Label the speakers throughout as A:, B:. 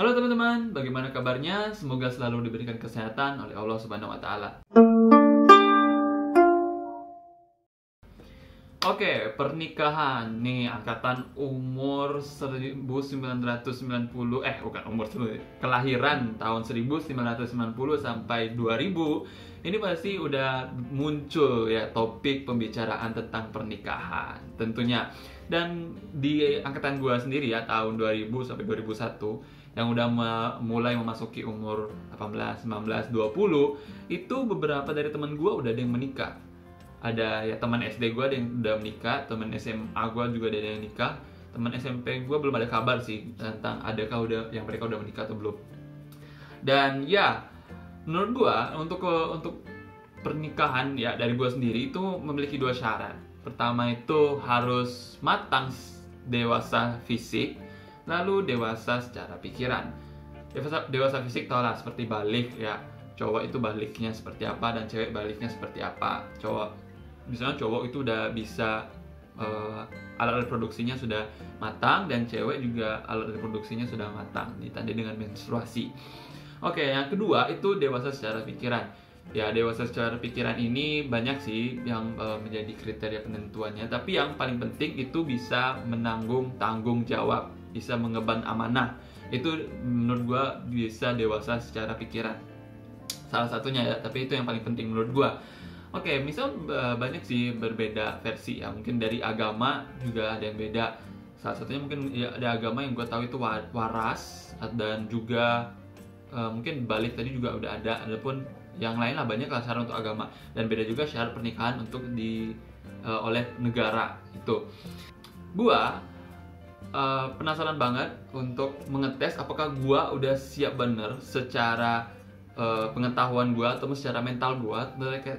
A: Halo teman-teman, bagaimana kabarnya? Semoga selalu diberikan kesehatan oleh Allah Subhanahu wa Ta'ala. Oke, pernikahan nih angkatan umur 1990, bukan umur kelahiran tahun 1990 sampai 2000. Ini pasti udah muncul ya topik pembicaraan tentang pernikahan tentunya. Dan di angkatan gua sendiri ya tahun 2000 sampai 2001 yang udah mulai memasuki umur 18, 19, 20, itu beberapa dari teman gua udah ada yang menikah. Ada ya teman SD gue ada yang udah menikah, teman SMA gue juga ada yang nikah, teman SMP gue belum ada kabar sih tentang adakah yang mereka udah menikah atau belum. Dan ya menurut gue untuk pernikahan ya dari gue sendiri itu memiliki dua syarat. Pertama itu harus matang, dewasa fisik, lalu dewasa secara pikiran. Dewasa fisik tau lah seperti balik ya, cowok itu baliknya seperti apa dan cewek baliknya seperti apa. Misalnya cowok itu udah bisa alat reproduksinya sudah matang dan cewek juga alat reproduksinya sudah matang, ditandai dengan menstruasi. Oke, yang kedua itu dewasa secara pikiran. Ya, dewasa secara pikiran ini banyak sih yang menjadi kriteria penentuannya, tapi yang paling penting itu bisa menanggung tanggung jawab, bisa mengemban amanah. Itu menurut gua bisa dewasa secara pikiran. Salah satunya ya, tapi itu yang paling penting menurut gua. Oke, misal banyak sih berbeda versi ya. Mungkin dari agama juga ada yang beda. Salah satunya mungkin ya, ada agama yang gue tahu itu waras, dan juga mungkin balik tadi juga udah ada. Adapun yang lain lah banyak lah syarat untuk agama, dan beda juga syarat pernikahan untuk oleh negara itu. Gua penasaran banget untuk mengetes apakah gua udah siap bener secara pengetahuan gue atau secara mental gue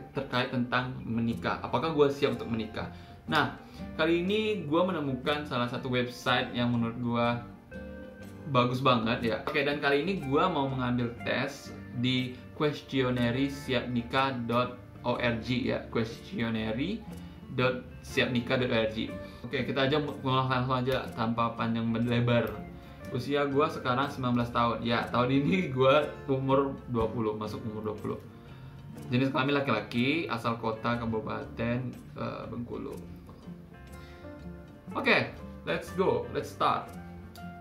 A: terkait tentang menikah. Apakah gue siap untuk menikah? Nah, kali ini gue menemukan salah satu website yang menurut gue bagus banget ya. Oke, dan kali ini gue mau mengambil tes di questionnaire.siapnikah.org ya, questionnaire.siapnikah.org. Oke, kita aja langsung aja tanpa panjang lebar. Usia gue sekarang 19 tahun. Ya, tahun ini gue umur 20, masuk umur 20. Jenis kelamin laki-laki, asal kota Kabupaten Bengkulu. Oke, let's go, let's start.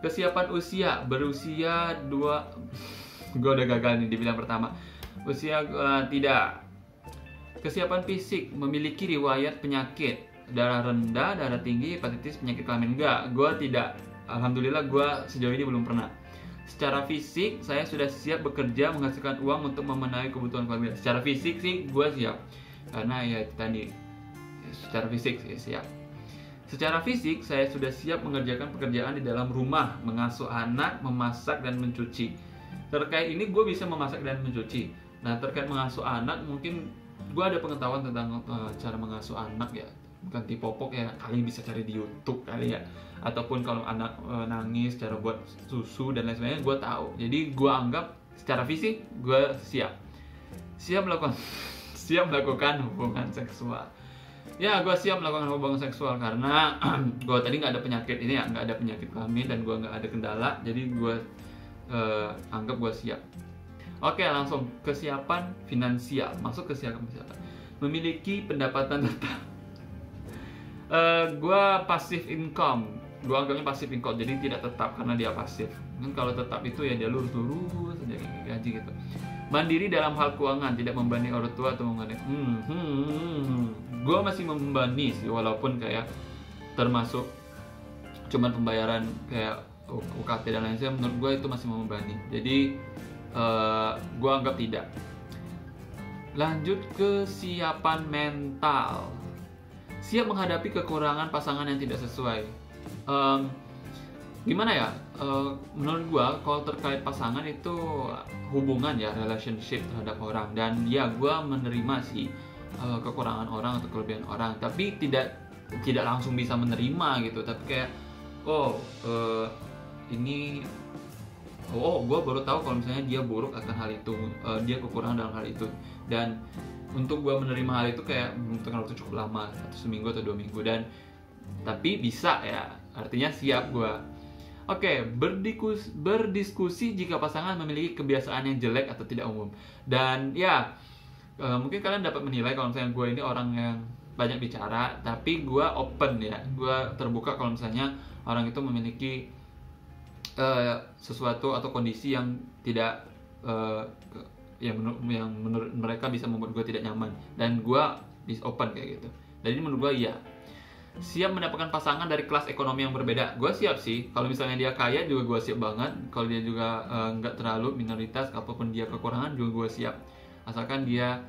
A: Kesiapan usia, berusia 2. Gue udah gagal nih di bidang pertama. Usia tidak. Kesiapan fisik, memiliki riwayat penyakit, darah rendah, darah tinggi, hepatitis, penyakit kelamin. Enggak, gue tidak. Alhamdulillah gue sejauh ini belum pernah. Secara fisik saya sudah siap bekerja menghasilkan uang untuk memenuhi kebutuhan keluarga. Secara fisik sih gue siap, karena ya tadi secara fisik saya siap. Secara fisik saya sudah siap mengerjakan pekerjaan di dalam rumah, mengasuh anak, memasak dan mencuci. Terkait ini gue bisa memasak dan mencuci. Nah, terkait mengasuh anak mungkin gue ada pengetahuan tentang cara mengasuh anak ya. Ganti popok ya, kalian bisa cari di YouTube kali ya. Ataupun kalau anak nangis, cara buat susu dan lain sebagainya gue tahu. Jadi gue anggap secara fisik gue siap melakukan hubungan seksual. Ya, gue siap melakukan hubungan seksual karena gue tadi nggak ada penyakit ini ya, nggak ada penyakit kelamin dan gue nggak ada kendala. Jadi gue anggap gue siap. Oke, langsung kesiapan finansial. Masuk kesiapan finansial. Memiliki pendapatan tetap. Gue passive income. Gue anggapnya passive income, jadi tidak tetap karena dia pasif. Kan kalau tetap itu ya dia lurus aja gaji gitu. Mandiri dalam hal keuangan, tidak membebani orang tua atau membebani. Gue masih membebani sih, walaupun kayak termasuk cuman pembayaran kayak UKT dan lain sebagainya. Menurut gue itu masih membebani. Jadi gue anggap tidak. Lanjut ke kesiapan mental. Siap menghadapi kekurangan pasangan yang tidak sesuai. Gimana ya? Menurut gua kalau terkait pasangan itu hubungan ya, relationship terhadap orang, dan ya gua menerima sih kekurangan orang atau kelebihan orang, tapi tidak langsung bisa menerima gitu. Tapi kayak gua baru tahu kalau misalnya dia buruk akan hal itu, dia kekurangan dalam hal itu, dan untuk gue menerima hal itu kayak membutuhkan waktu cukup lama, atau seminggu atau 2 minggu, dan tapi bisa ya, artinya siap gue. Oke, berdiskusi jika pasangan memiliki kebiasaan yang jelek atau tidak umum. Dan ya, mungkin kalian dapat menilai kalau misalnya gue ini orang yang banyak bicara, tapi gue open ya, gue terbuka kalau misalnya orang itu memiliki sesuatu atau kondisi yang tidak yang menurut mereka bisa membuat gue tidak nyaman, dan gue open kayak gitu. Jadi menurut gue iya. Siap mendapatkan pasangan dari kelas ekonomi yang berbeda. Gue siap sih. Kalau misalnya dia kaya juga gue siap banget. Kalau dia juga nggak terlalu minoritas, apapun dia kekurangan juga gue siap. Asalkan dia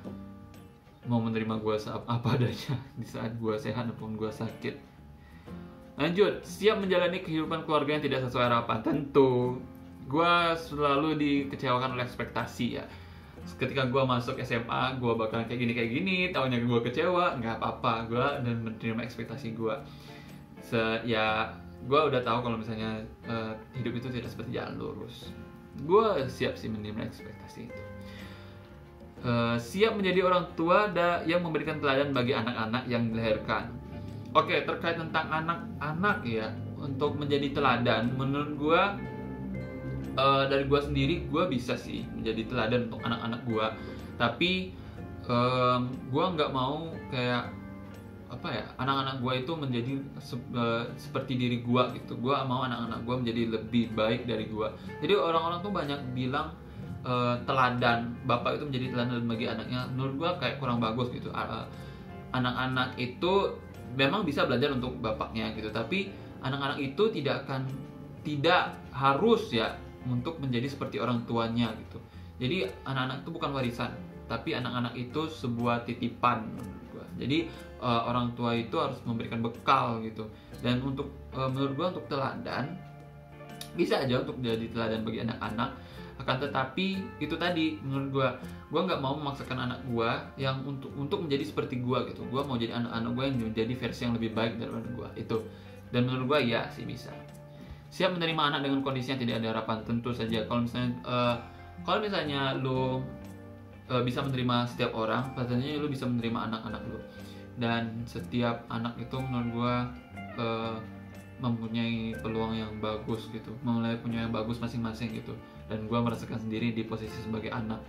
A: mau menerima gue apa adanya di saat gue sehat ataupun gue sakit. Lanjut, siap menjalani kehidupan keluarga yang tidak sesuai harapan. Tentu, gue selalu dikecewakan oleh ekspektasi ya. Ketika gue masuk SMA, gue bakalan kayak gini, tahunnya gue kecewa, nggak apa-apa, gue dan menerima ekspektasi gue. Ya, gue udah tahu kalau misalnya hidup itu tidak seperti jalan lurus. Gue siap sih menerima ekspektasi itu. Siap menjadi orang tua yang memberikan teladan bagi anak-anak yang dilahirkan. Oke, terkait tentang anak-anak ya, untuk menjadi teladan, menurut gue dari gue sendiri, gue bisa sih menjadi teladan untuk anak-anak gue. Tapi gue nggak mau kayak apa ya, anak-anak gue itu menjadi seperti diri gue gitu. Gue mau anak-anak gue menjadi lebih baik dari gue. Jadi orang-orang tuh banyak bilang teladan, bapak itu menjadi teladan bagi anaknya. Menurut gue kayak kurang bagus gitu. Anak-anak itu memang bisa belajar untuk bapaknya gitu, tapi anak-anak itu tidak harus ya untuk menjadi seperti orang tuanya gitu. Jadi anak-anak itu bukan warisan, tapi anak-anak itu sebuah titipan menurut gua. Jadi orang tua itu harus memberikan bekal gitu. Dan menurut gua untuk teladan bisa aja untuk jadi teladan bagi anak-anak. Akan tetapi itu tadi, menurut gua nggak mau memaksakan anak gua yang untuk menjadi seperti gua gitu. Gua mau jadi anak-anak gua yang menjadi versi yang lebih baik daripada gua itu. Dan menurut gua ya sih bisa. Siap menerima anak dengan kondisi yang tidak ada harapan. Tentu saja. Kalau misalnya lo bisa menerima setiap orang, pastinya lo bisa menerima anak-anak lo. Dan setiap anak itu menurut gue mempunyai peluang yang bagus gitu, punya yang bagus masing-masing gitu. Dan gue merasakan sendiri di posisi sebagai anak.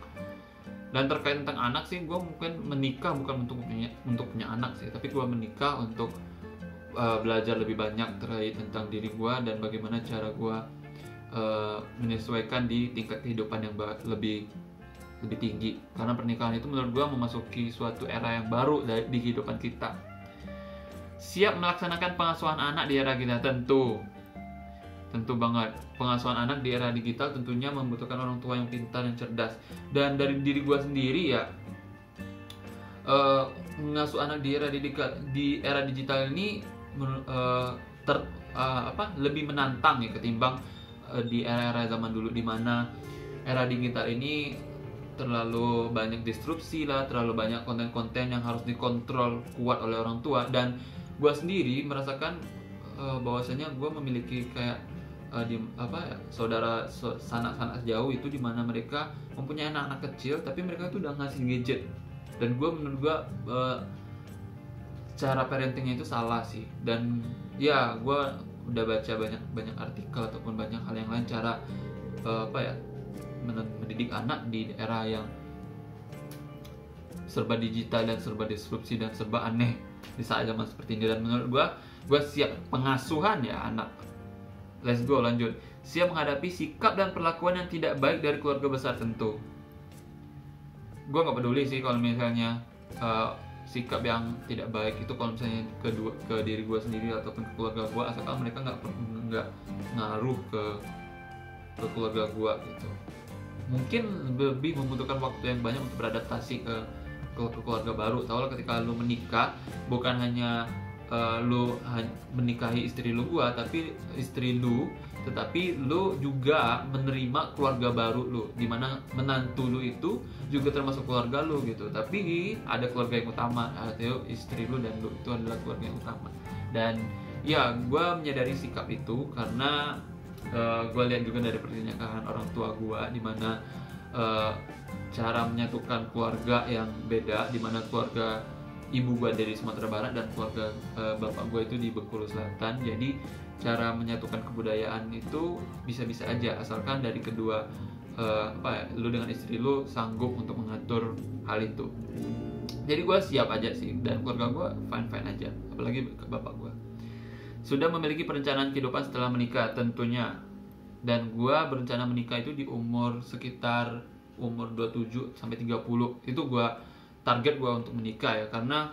A: Dan terkait tentang anak sih, gue mungkin menikah bukan untuk punya anak sih, tapi gue menikah untuk belajar lebih banyak terkait tentang diri gue dan bagaimana cara gue menyesuaikan di tingkat kehidupan yang lebih tinggi. Karena pernikahan itu menurut gue memasuki suatu era yang baru di kehidupan kita. Siap melaksanakan pengasuhan anak di era kita. Tentu banget. Pengasuhan anak di era digital tentunya membutuhkan orang tua yang pintar dan cerdas. Dan dari diri gue sendiri ya, mengasuh anak di era digital ini lebih menantang ya ketimbang di era-era zaman dulu, di mana era digital ini terlalu banyak disrupsi lah, terlalu banyak konten-konten yang harus dikontrol kuat oleh orang tua. Dan gue sendiri merasakan bahwasanya gue memiliki kayak saudara sanak jauh itu, di mana mereka mempunyai anak-anak kecil tapi mereka tuh udah ngasih gadget. Dan menurut gue cara parentingnya itu salah sih. Dan ya gue udah baca banyak artikel ataupun banyak hal yang lain cara mendidik anak di era yang serba digital dan serba disrupsi dan serba aneh di saat zaman seperti ini. Dan menurut gue siap pengasuhan ya anak. Let's go, lanjut. Siap menghadapi sikap dan perlakuan yang tidak baik dari keluarga besar. Tentu gue nggak peduli sih kalau misalnya sikap yang tidak baik itu kalau misalnya ke diri gue sendiri ataupun ke keluarga gue, asalkan mereka nggak ngaruh ke keluarga gue gitu. Mungkin lebih membutuhkan waktu yang banyak untuk beradaptasi ke keluarga baru. Tahu lah, ketika lu menikah bukan hanya lu menikahi istri lu tetapi lu juga menerima keluarga baru lu, dimana menantu lu itu juga termasuk keluarga lu gitu. Tapi ada keluarga yang utama, artinya istri lu dan lu itu adalah keluarga yang utama. Dan ya gue menyadari sikap itu karena gue lihat juga dari pernikahan orang tua gue, dimana cara menyatukan keluarga yang beda, dimana keluarga ibu gue dari Sumatera Barat dan keluarga bapak gue itu di Bengkulu Selatan. Jadi cara menyatukan kebudayaan itu bisa-bisa aja, asalkan dari kedua lu dengan istri lu sanggup untuk mengatur hal itu. Jadi gue siap aja sih, dan keluarga gue fine-fine aja, apalagi ke bapak gue. Sudah memiliki perencanaan kehidupan setelah menikah tentunya. Dan gue berencana menikah itu di sekitar umur 27 sampai 30. Itu gue target gue untuk menikah ya, karena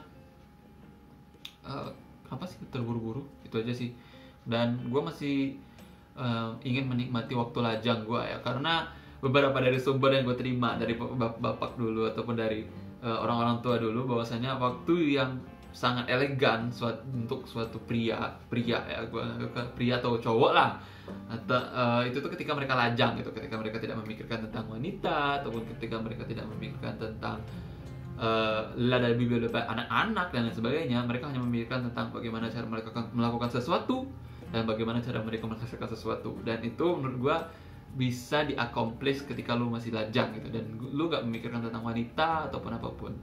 A: apa sih, terburu-buru itu aja sih. Dan gue masih ingin menikmati waktu lajang gue ya, karena beberapa dari sumber yang gue terima dari bapak dulu ataupun dari orang-orang tua dulu, bahwasanya waktu yang sangat elegan untuk suatu pria ya, pria atau cowok lah, atau itu tuh ketika mereka lajang gitu, ketika mereka tidak memikirkan tentang wanita, ataupun ketika mereka tidak memikirkan tentang dari bibir anak-anak dan lain sebagainya. Mereka hanya memikirkan tentang bagaimana cara mereka melakukan sesuatu dan bagaimana cara mereka menghasilkan sesuatu. Dan itu menurut gua bisa di-accomplish ketika lu masih lajang gitu, dan lu gak memikirkan tentang wanita ataupun apapun,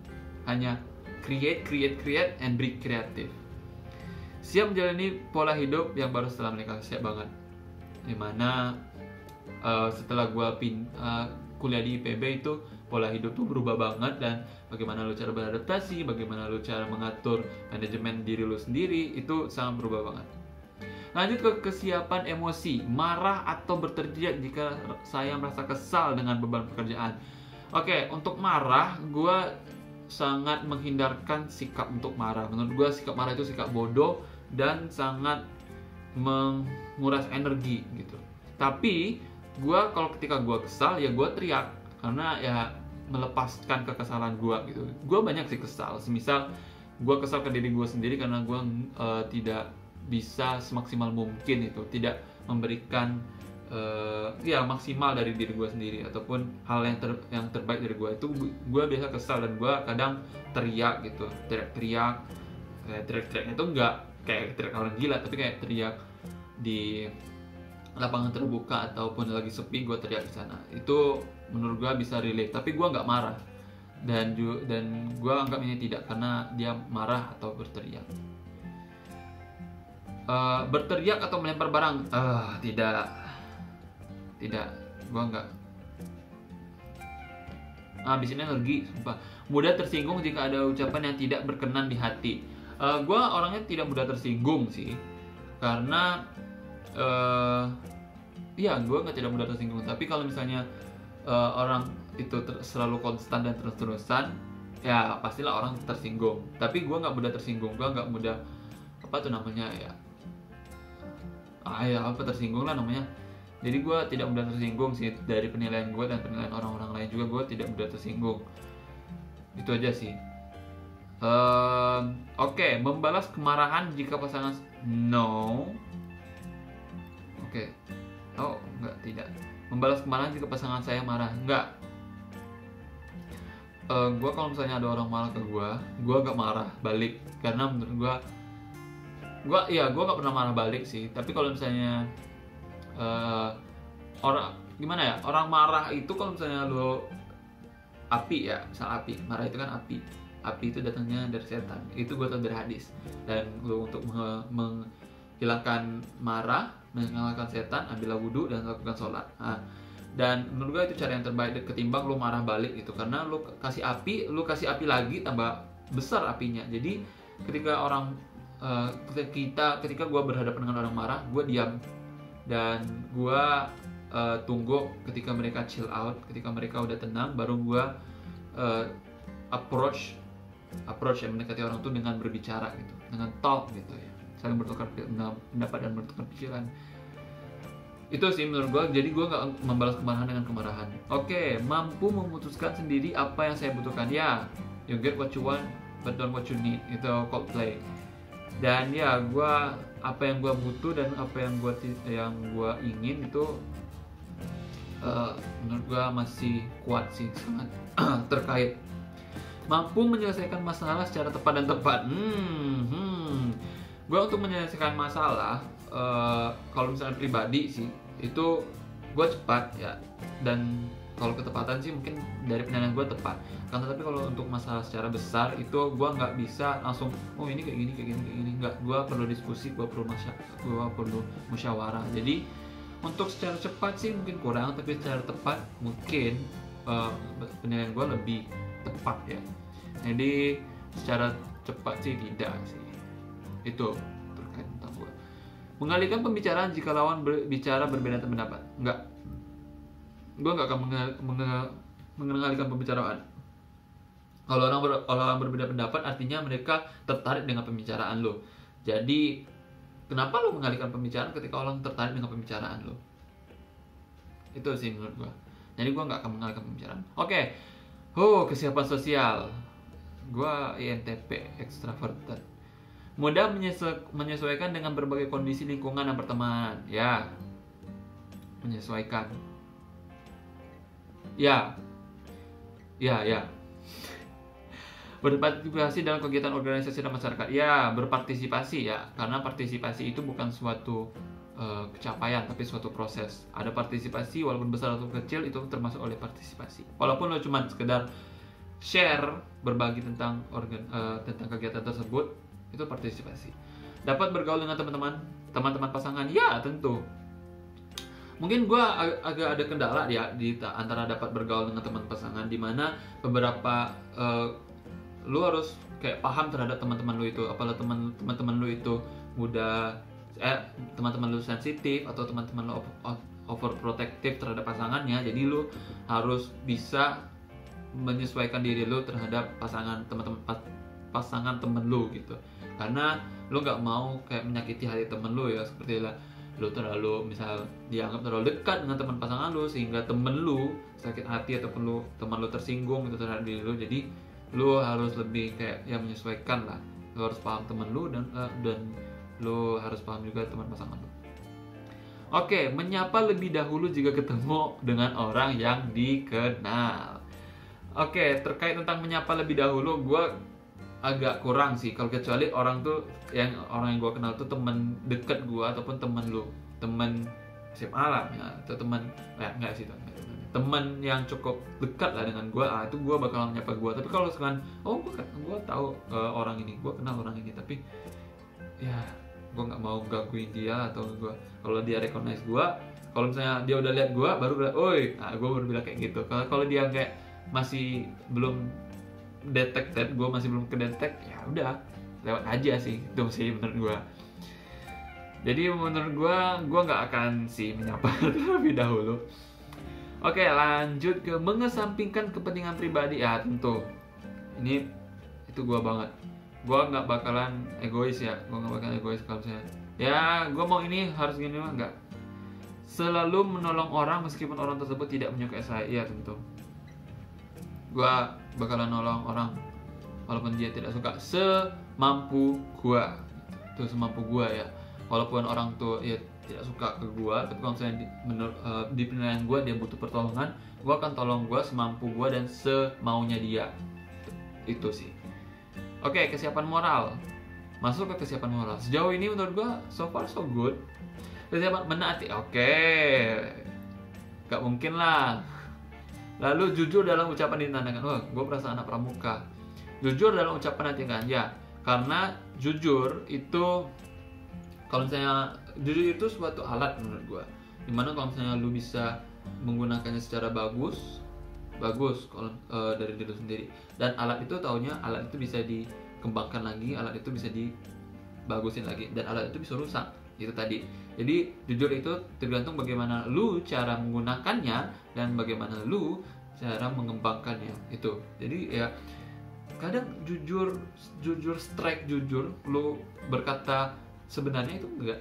A: hanya create and be creative. Siap menjalani pola hidup yang baru setelah menikah, siap banget. Dimana setelah gua kuliah di IPB itu, pola hidup tuh berubah banget, dan bagaimana lu cara beradaptasi, bagaimana lu cara mengatur manajemen diri lu sendiri, itu sangat berubah banget. Lanjut ke kesiapan emosi, marah atau berteriak jika saya merasa kesal dengan beban pekerjaan. Oke, untuk marah, gue sangat menghindarkan sikap untuk marah. Menurut gue sikap marah itu sikap bodoh dan sangat menguras energi gitu. Tapi gue kalau ketika gue kesal ya gue teriak, karena ya melepaskan kekesalan gue gitu. Gue banyak sih kesal, semisal gue kesal ke diri gue sendiri karena gue tidak bisa semaksimal mungkin itu, tidak memberikan ya maksimal dari diri gue sendiri, ataupun hal yang terbaik dari gue. Itu gue biasa kesal dan gue kadang teriak gitu, teriak itu enggak kayak teriak orang gila, tapi kayak teriak di lapangan terbuka ataupun lagi sepi, gue teriak di sana. Itu menurut gue bisa relate, tapi gue nggak marah, dan gue anggap ini tidak karena dia marah atau berteriak. Berteriak atau melempar barang, tidak, gue nggak. Habisin energi, sumpah. Mudah tersinggung jika ada ucapan yang tidak berkenan di hati. Gue orangnya tidak mudah tersinggung sih, karena ya gue nggak tidak mudah tersinggung. Tapi kalau misalnya orang itu selalu konstan dan terus-terusan, ya pastilah orang tersinggung. Tapi gue nggak mudah tersinggung, gue nggak mudah tersinggung lah namanya. Jadi gue tidak mudah tersinggung sih, dari penilaian gue dan penilaian orang-orang lain juga, gue tidak mudah tersinggung. Itu aja sih. Oke, membalas kemarahan jika pasangan no. Oke. Oh, enggak, tidak. Membalas kemarahan jika pasangan saya marah, enggak. Gue kalau misalnya ada orang marah ke gue gak marah balik, karena menurut gue gak pernah marah balik sih. Tapi kalau misalnya orang marah itu, kalau misalnya lo api ya, misal api, marah itu kan api itu datangnya dari setan, itu gue tahu dari hadis. Dan lo untuk menghilangkan marah, menghilangkan setan, ambillah wudhu dan lakukan sholat. Dan menurut gue itu cara yang terbaik ketimbang lo marah balik gitu, karena lo kasih api lagi, tambah besar apinya. Jadi ketika ketika gue berhadapan dengan orang marah, gue diam dan gue tunggu ketika mereka chill out, ketika mereka udah tenang, baru gue approach ya, mendekati orang tuh dengan berbicara gitu, dengan talk gitu ya, saling bertukar pendapat dan bertukar pikiran. Itu sih menurut gue. Jadi gue gak membalas kemarahan dengan kemarahan. Oke, mampu memutuskan sendiri apa yang saya butuhkan. Ya, you get what you want but don't what you need. Itu Coldplay. Dan ya, apa yang gue butuh dan apa yang gue ingin itu menurut gue masih kuat sih, sangat terkait. Mampu menyelesaikan masalah secara tepat dan tepat. Gue untuk menyelesaikan masalah, kalau misalnya pribadi sih, itu gue cepat ya, dan Kalau ketepatan sih mungkin dari penilaian gue tepat. Kan tapi kalau untuk masalah secara besar itu gue nggak bisa langsung oh ini kayak gini nggak. Gue perlu diskusi, gue perlu musyawarah. Jadi untuk secara cepat sih mungkin kurang, tapi secara tepat mungkin penilaian gue lebih tepat ya. Jadi secara cepat sih tidak sih. Itu terkait tentang gue. Mengalihkan pembicaraan jika lawan bicara berbeda pendapat. Enggak. Gue nggak akan mengalihkan pembicaraan. Kalau orang berbeda pendapat artinya mereka tertarik dengan pembicaraan lo. Jadi kenapa lo mengalihkan pembicaraan ketika orang tertarik dengan pembicaraan lo? Itu sih menurut gue. Jadi gue nggak akan mengalihkan pembicaraan. Oke. Kesiapan sosial. Gue INTP, extroverted. Mudah menyesuaikan dengan berbagai kondisi lingkungan dan pertemanan. Ya, menyesuaikan. Ya. Berpartisipasi dalam kegiatan organisasi dan masyarakat. Ya, berpartisipasi ya, karena partisipasi itu bukan suatu kecapaian, tapi suatu proses. Ada partisipasi walaupun besar atau kecil itu termasuk oleh partisipasi. Walaupun lo cuma sekedar share, berbagi tentang kegiatan tersebut, itu partisipasi. Dapat bergaul dengan teman-teman pasangan. Ya, tentu. Mungkin gue agak ada kendala ya di antara dapat bergaul dengan teman pasangan, di mana beberapa lu harus kayak paham terhadap teman-teman lu itu, apalagi teman-teman lu itu mudah teman-teman lu sensitif atau teman-teman lu overprotective terhadap pasangannya. Jadi lu harus bisa menyesuaikan diri lu terhadap pasangan temen lu gitu, karena lu nggak mau kayak menyakiti hati temen lu ya, seperti lah lu terlalu misal dianggap terlalu dekat dengan teman pasangan lu sehingga temen lu sakit hati ataupun teman lu tersinggung gitu terhadap diri lu. Jadi lu harus lebih kayak ya menyesuaikan lah. Lu harus paham temen lu dan lu harus paham juga teman pasangan lu. Oke, menyapa lebih dahulu jika ketemu dengan orang yang dikenal. Oke, terkait tentang menyapa lebih dahulu, gue agak kurang sih, kalau kecuali orang yang gue kenal tuh teman dekat gue ataupun teman SMA lah ya, atau teman yang cukup dekat lah dengan gue, itu gue bakal menyapa gue. Tapi kalau sekarang gue tahu orang ini, gue kenal orang ini, tapi ya gue nggak mau gangguin dia, atau kalau dia recognize gue, kalau misalnya dia udah lihat gue baru bilang oi, gue baru bilang kayak gitu. Kalau dia kayak masih belum detected, gue masih belum kedetek, ya udah lewat aja sih, itu sih menurut gue. Jadi menurut gue nggak akan sih menyapa terlebih dahulu. Oke, lanjut ke mengesampingkan kepentingan pribadi. Ya tentu ini itu gue banget. Gue nggak bakalan egois ya, kalau misalnya ya gue mau ini harus gini mah nggak. Selalu menolong orang meskipun orang tersebut tidak menyukai saya. Ya tentu gue bakalan nolong orang walaupun dia tidak suka, semampu gue. Itu semampu gue ya, walaupun orang tuh ya tidak suka ke gue, tapi kalau misalnya di penilaian gue dia butuh pertolongan, gue akan tolong gue semampu gue dan semaunya dia. Itu sih. Oke, kesiapan moral. Masuk ke kesiapan moral. Sejauh ini menurut gue so far so good. Kesiapan menaati. Oke, gak mungkin lah. Lalu jujur dalam ucapan ditandangkan. Gue perasaan anak pramuka. Jujur dalam ucapan ditandangkan. Ya, karena jujur itu, kalau misalnya jujur itu suatu alat menurut gue, dimana kalau misalnya lu bisa menggunakannya secara bagus kalau dari diri lu sendiri. Dan alat itu taunya alat itu bisa dikembangkan lagi, alat itu bisa dibagusin lagi, dan alat itu bisa rusak. Itu tadi. Jadi jujur itu tergantung bagaimana lu cara menggunakannya dan bagaimana lu cara mengembangkannya. Itu. Jadi ya kadang jujur strike jujur, lu berkata sebenarnya itu enggak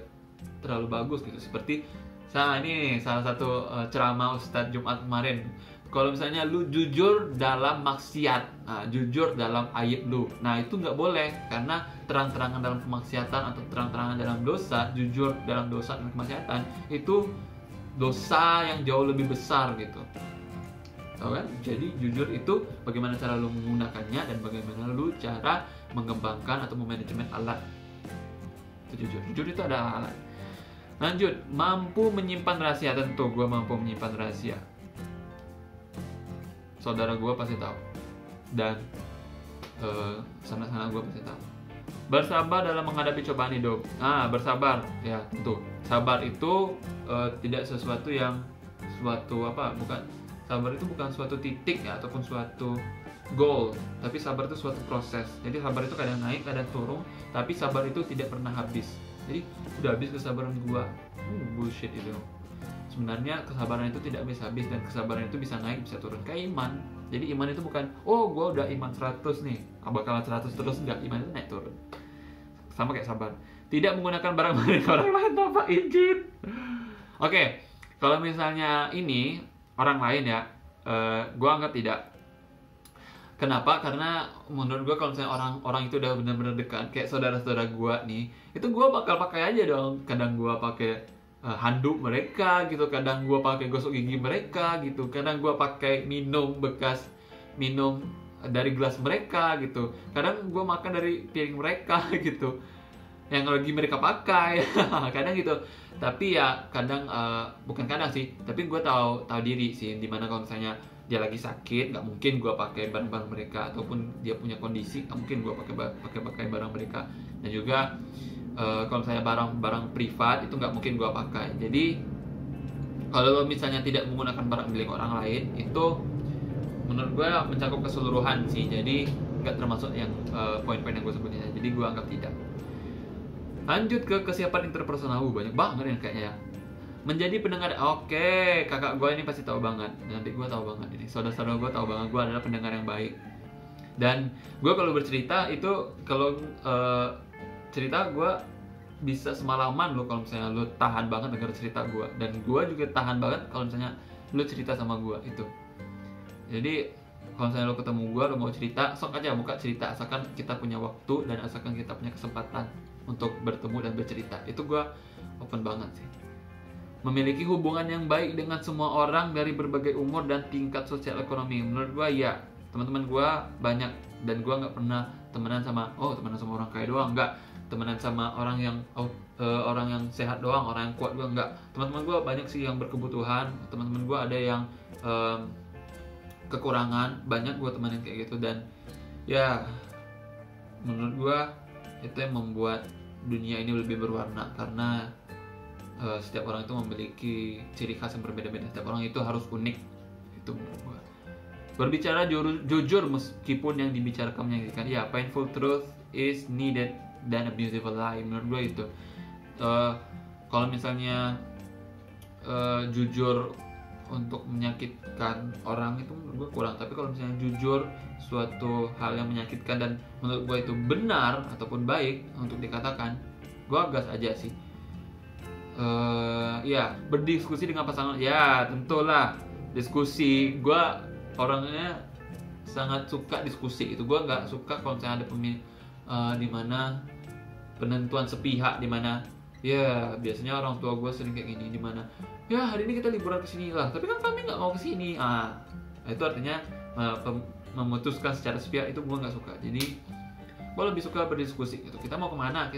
A: terlalu bagus gitu. Seperti salah satu ceramah Ustadz Jumat kemarin. Kalau misalnya lu jujur dalam maksiat, jujur dalam aib lu, itu nggak boleh, karena terang-terangan dalam kemaksiatan atau terang-terangan dalam dosa, jujur dalam dosa dan kemaksiatan itu dosa yang jauh lebih besar gitu. Tahu kan? Jadi jujur itu bagaimana cara lu menggunakannya dan bagaimana lu cara mengembangkan atau memanajemen alat. Itu jujur itu adalah alat. Lanjut, mampu menyimpan rahasia. Tentu gue mampu menyimpan rahasia. saudara gue pasti tahu, dan sanak-sanak gue pasti tahu. Bersabar dalam menghadapi cobaan hidup. Bersabar ya, tentu. Sabar itu tidak sesuatu yang sabar itu bukan suatu titik ya, ataupun suatu goal, tapi sabar itu suatu proses. Jadi sabar itu kadang naik, kadang turun, tapi sabar itu tidak pernah habis. Jadi udah habis kesabaran gua, bullshit itu. Sebenarnya kesabaran itu tidak habis-habis, dan kesabaran itu bisa naik, bisa turun. Kayak iman. Jadi iman itu bukan, gua udah iman 100 nih, bakalan 100 terus. Enggak, iman itu naik turun. Sama kayak sabar. Tidak menggunakan barang milik orang lain tanpa izin. Oke, kalau misalnya ini orang lain ya, gua anggap tidak. Kenapa? Karena menurut gue kalau misalnya orang itu udah benar-benar dekat, kayak saudara-saudara gue nih, itu gue bakal pakai aja dong. Kadang gue pakai handuk mereka gitu, kadang gue pakai gosok gigi mereka gitu, kadang gue pakai bekas minum dari gelas mereka gitu, kadang gue makan dari piring mereka gitu, yang lagi mereka pakai. Kadang gitu. Tapi ya kadang bukan kadang sih, tapi gue tahu diri sih, dimana kalau misalnya dia lagi sakit, nggak mungkin gue pakai barang-barang mereka, ataupun dia punya kondisi, nggak mungkin gue pakai barang mereka. Dan juga kalau misalnya barang-barang privat itu nggak mungkin gue pakai. Jadi kalau misalnya tidak menggunakan barang milik orang lain, itu menurut gue mencakup keseluruhan sih. Jadi nggak termasuk yang poin-poin yang gue sebutin. Jadi gue anggap tidak. Lanjut ke kesiapan interpersonal. Banyak banget yang kayaknya ya. Menjadi pendengar. Oke, kakak gue ini pasti tahu banget, nanti gue tahu banget ini, saudara-saudara gue tahu banget gue adalah pendengar yang baik. Dan gue kalau bercerita itu, kalau cerita gue bisa semalaman lo kalau misalnya lo tahan banget denger cerita gue, dan gue juga tahan banget kalau misalnya lo cerita sama gue itu. Jadi kalau misalnya lo ketemu gue, lo mau cerita, sok aja buka cerita, asalkan kita punya waktu dan asalkan kita punya kesempatan untuk bertemu dan bercerita. Itu gue open banget sih. Memiliki hubungan yang baik dengan semua orang dari berbagai umur dan tingkat sosial ekonomi. Menurut gue ya, teman-teman gue banyak, dan gue nggak pernah temenan sama orang kaya doang, nggak. Temenan sama orang yang sehat doang, orang yang kuat gue nggak. Teman-teman gue banyak sih yang berkebutuhan, teman-teman gue ada yang kekurangan, banyak gue temenin kayak gitu. Dan ya menurut gue itu yang membuat dunia ini lebih berwarna, karena setiap orang itu memiliki ciri khas yang berbeda-beda. Setiap orang itu harus unik. Itu menurut gue. Berbicara jujur meskipun yang dibicarakan menyakitkan. Ya, painful truth is needed than a beautiful lie. Menurut gue itu. Kalau misalnya jujur untuk menyakitkan orang itu menurut gue kurang. Tapi kalau misalnya jujur suatu hal yang menyakitkan dan menurut gue itu benar ataupun baik untuk dikatakan, gue gas aja sih. Ya, berdiskusi dengan pasangan, ya tentulah diskusi. Gue orangnya sangat suka diskusi. Itu gue nggak suka kalau misalnya ada di mana penentuan sepihak, di mana ya biasanya orang tua gue sering kayak gini, di mana ya hari ini kita liburan kesini lah, tapi kan kami nggak mau kesini. Itu artinya memutuskan secara sepihak. Itu gue nggak suka. Jadi gue lebih suka berdiskusi gitu. Kita mau kemana,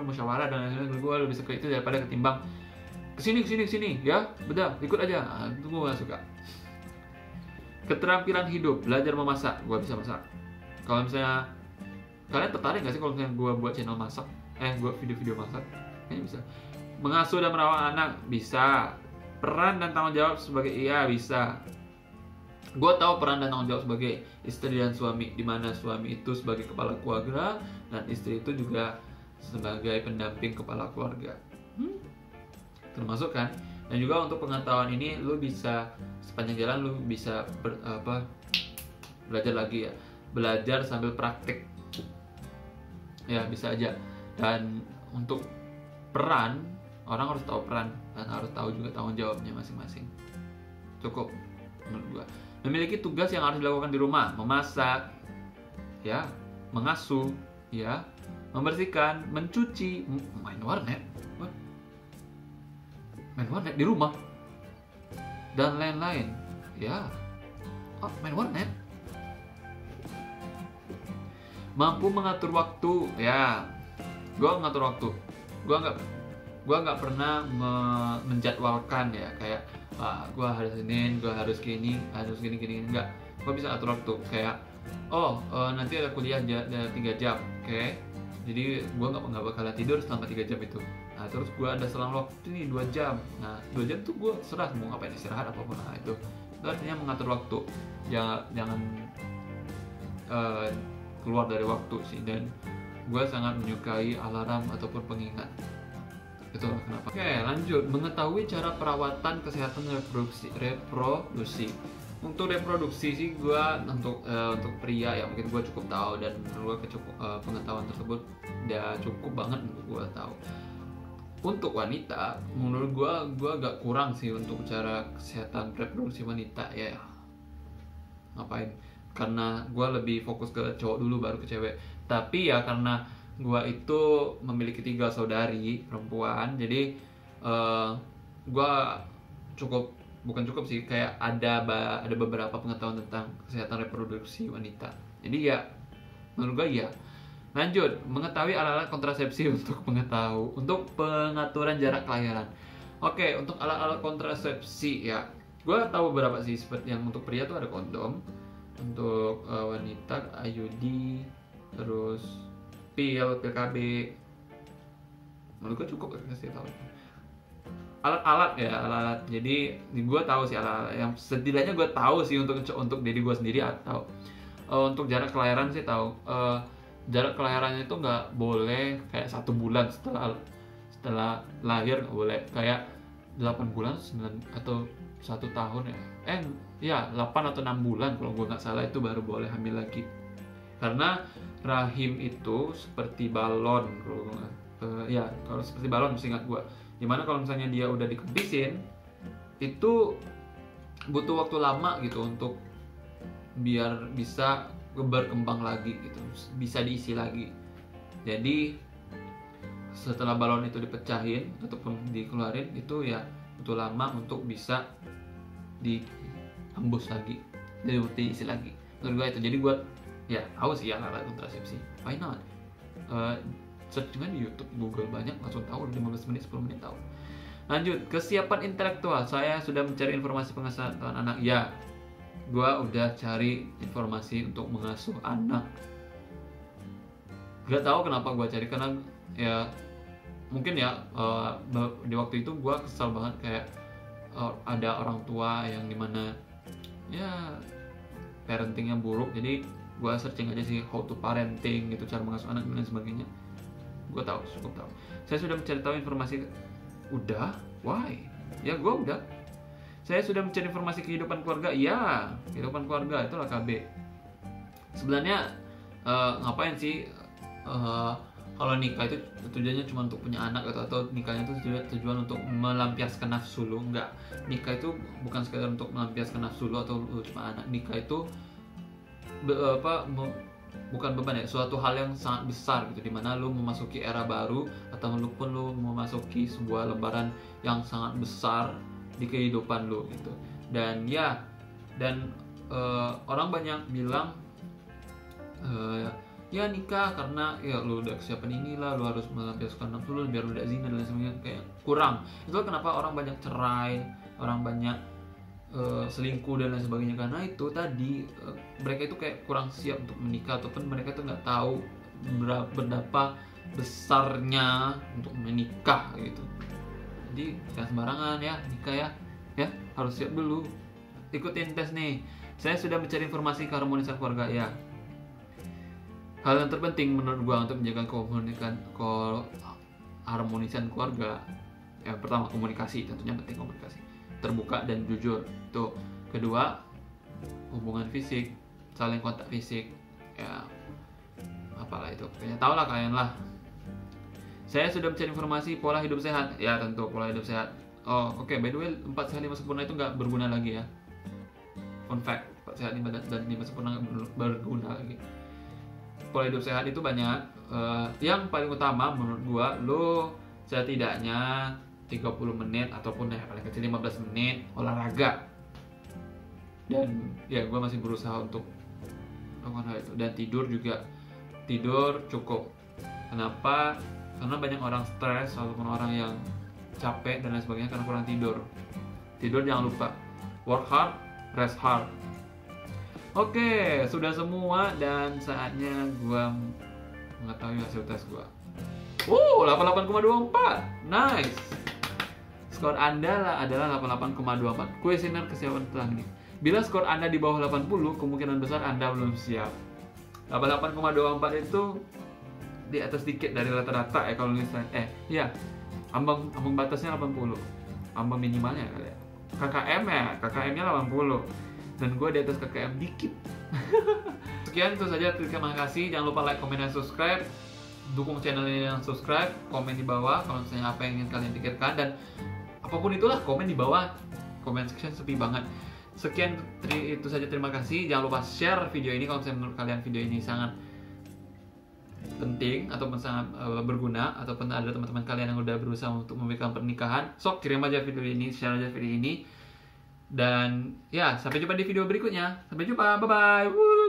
A: musyawarah dan lain-lain. Gue lebih suka itu daripada ketimbang kesini ya, bedah ikut aja. Itu gue gak suka. Keterampilan hidup, belajar memasak. Gue bisa masak. Kalau misalnya kalian tertarik gak sih kalau misalnya gue buat channel masak, gue video-video masak, kayaknya bisa. Mengasuh dan merawat anak, bisa. Peran dan tanggung jawab sebagai, bisa. Gue tahu peran dan tanggung jawab sebagai istri dan suami, di mana suami itu sebagai kepala keluarga dan istri itu juga sebagai pendamping kepala keluarga. Termasuk kan? Dan juga untuk pengetahuan ini, lu bisa sepanjang jalan lu bisa belajar lagi ya, belajar sambil praktik. Ya bisa aja. Dan untuk peran, orang harus tahu peran dan harus tahu juga tanggung jawabnya masing-masing. Cukup menurut gua. Memiliki tugas yang harus dilakukan di rumah, memasak, ya, mengasuh, ya, membersihkan, mencuci, main warnet di rumah, dan lain-lain, ya, main warnet. Mampu mengatur waktu, ya, gua ngatur waktu, gua nggak pernah menjadwalkan ya, kayak gue harus Senin, gue harus gini, gini. Enggak, gue bisa atur waktu kayak nanti ada kuliah 3 jam, oke. Jadi gue nggak bakalan tidur selama 3 jam itu. Nah terus gue ada selang waktu nih 2 jam. Nah 2 jam tuh gue serah mau ngapain, istirahat apapun. Nah itu artinya mengatur waktu. Jangan keluar dari waktu sih. Dan gue sangat menyukai alarm ataupun pengingat. Itulah kenapa. Oke, lanjut. Mengetahui cara perawatan kesehatan reproduksi. Untuk reproduksi sih gue untuk pria ya mungkin gue cukup tahu, dan menurut gue pengetahuan tersebut udah cukup banget untuk gue tahu. Untuk wanita, menurut gue agak kurang sih untuk cara kesehatan reproduksi wanita ya. Ngapain? Karena gue lebih fokus ke cowok dulu baru ke cewek. Tapi ya karena gue itu memiliki 3 saudari perempuan, jadi gue bukan cukup sih, kayak ada beberapa pengetahuan tentang kesehatan reproduksi wanita. Jadi ya menurut gue ya. Lanjut, mengetahui alat-alat kontrasepsi untuk pengaturan jarak kelahiran. Oke, untuk alat-alat kontrasepsi ya, gue tahu beberapa sih. Seperti yang untuk pria tuh ada kondom, untuk wanita IUD, terus pil KB. Menurut gue cukup kasih tahu. Alat-alat. Jadi gue tahu sih alat-alat yang setidaknya gue tahu sih untuk diri gue sendiri. Atau untuk jarak kelahiran sih tahu. Jarak kelahirannya itu nggak boleh kayak 1 bulan setelah lahir, nggak boleh kayak 8 bulan 9 atau 1 tahun ya 8 atau 6 bulan kalau gue nggak salah itu baru boleh hamil lagi. Karena rahim itu seperti balon, kalau seperti balon seingat gue. Dimana kalau misalnya dia udah dikempisin, itu butuh waktu lama gitu untuk biar bisa berkembang lagi gitu, bisa diisi lagi. Jadi setelah balon itu dipecahin ataupun dikeluarin, itu ya butuh lama untuk bisa dihembus lagi, jadi diisi lagi. Menurut gue itu. Jadi gue ya tahu sih ya alat kontrasepsi. Why not? Search juga di YouTube, Google banyak, langsung tahu 15 menit, 10 menit tahu. Lanjut, kesiapan intelektual. Saya sudah mencari informasi pengasuhan anak. Ya, gue udah cari informasi untuk mengasuh anak. Gak tahu kenapa gue cari, karena ya mungkin ya di waktu itu gue kesal banget kayak ada orang tua yang dimana ya parentingnya buruk. Jadi gue searching aja sih how to parenting gitu, cara mengasuh anak dan sebagainya. Gue cukup tahu. Saya sudah mencari tahu informasi. Udah? Why? Ya gue udah. Saya sudah mencari informasi kehidupan keluarga. Ya, kehidupan keluarga itulah KB. Sebenarnya ngapain sih kalau nikah itu tujuannya cuma untuk punya anak atau nikahnya itu tujuan untuk melampiaskan nafsu lu? Enggak. Nikah itu bukan sekedar untuk melampiaskan nafsu lu atau lu cuma anak. Nikah itu bukan beban ya, suatu hal yang sangat besar gitu, dimana lu memasuki era baru atau lu memasuki sebuah lembaran yang sangat besar di kehidupan lu gitu. Dan orang banyak bilang ya nikah karena ya lu udah kesiapan inilah, lu harus melampiaskan nafsu lu biar lu tidak zina dan lain sebagainya. Kayak kurang. Itu kenapa orang banyak cerai, orang banyak selingkuh dan lain sebagainya, karena itu tadi mereka itu kayak kurang siap untuk menikah, ataupun mereka tuh nggak tahu berapa besarnya untuk menikah gitu. Jadi jangan sembarangan ya nikah ya harus siap dulu. Ikutin tes nih. Saya sudah mencari informasi keharmonisan keluarga ya. Hal yang terpenting menurut gua untuk menjaga keharmonisan keluarga, yang pertama komunikasi, tentunya penting komunikasi terbuka dan jujur. Itu kedua, hubungan fisik, saling kontak fisik, ya apalah itu, kayaknya tau lah kalian lah. Saya sudah mencari informasi pola hidup sehat. Ya tentu pola hidup sehat. Oke, by the way 4 sehat 5 sempurna itu nggak berguna lagi ya. Fun fact, 4 sehat 5 dan 5 sempurna nggak berguna lagi. Pola hidup sehat itu banyak. Yang paling utama menurut gua, lo setidaknya 30 menit ataupun paling kecil 15 menit olahraga. Dan ya gue masih berusaha untuk melakukan hal itu. Dan tidur cukup. Kenapa? Karena banyak orang stres ataupun orang yang capek dan lain sebagainya karena kurang tidur. Tidur jangan lupa. Work hard, rest hard. Oke, sudah semua dan saatnya gua mengetahui hasil tes gua. 88,24. Nice. Skor Anda adalah 88,24. Kuesioner kesiapan teknik. Bila skor Anda di bawah 80, kemungkinan besar Anda belum siap. 88,24 itu di atas dikit dari rata-rata ya kalau misalnya. Iya. Ambang batasnya 80. Ambang minimalnya kali ya. KKM-nya 80. Dan gue di atas KKM dikit. Sekian itu saja, terima kasih. Jangan lupa like, comment, dan subscribe. Dukung channel ini dengan subscribe. Komen di bawah kalau misalnya apa yang ingin kalian pikirkan. Dan apapun itulah, komen di bawah. Comment section sepi banget. Sekian itu saja, terima kasih. Jangan lupa share video ini kalau misalnya menurut kalian video ini sangat penting ataupun sangat berguna, ataupun ada teman-teman kalian yang udah berusaha untuk memberikan pernikahan. Sok kirim aja video ini, share aja video ini. Dan ya, sampai jumpa di video berikutnya. Sampai jumpa, bye-bye.